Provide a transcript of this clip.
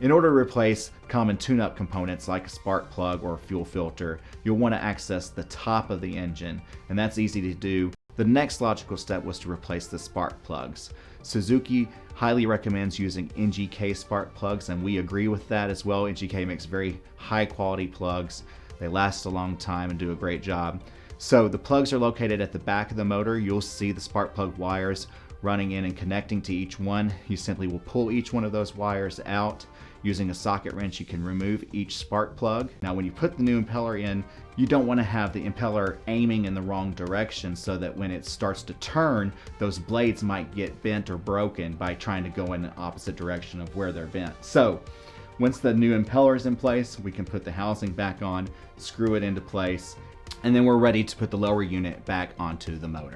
In order to replace common tune-up components like a spark plug or a fuel filter, you'll want to access the top of the engine, and that's easy to do. The next logical step was to replace the spark plugs. Suzuki highly recommends using NGK spark plugs, and we agree with that as well. NGK makes very high quality plugs. They last a long time and do a great job. So the plugs are located at the back of the motor. You'll see the spark plug wires running in and connecting to each one. You simply will pull each one of those wires out. Using a socket wrench, you can remove each spark plug. Now, when you put the new impeller in, you don't want to have the impeller aiming in the wrong direction, so that when it starts to turn, those blades might get bent or broken by trying to go in the opposite direction of where they're bent. So once the new impeller is in place, we can put the housing back on, screw it into place, and then we're ready to put the lower unit back onto the motor.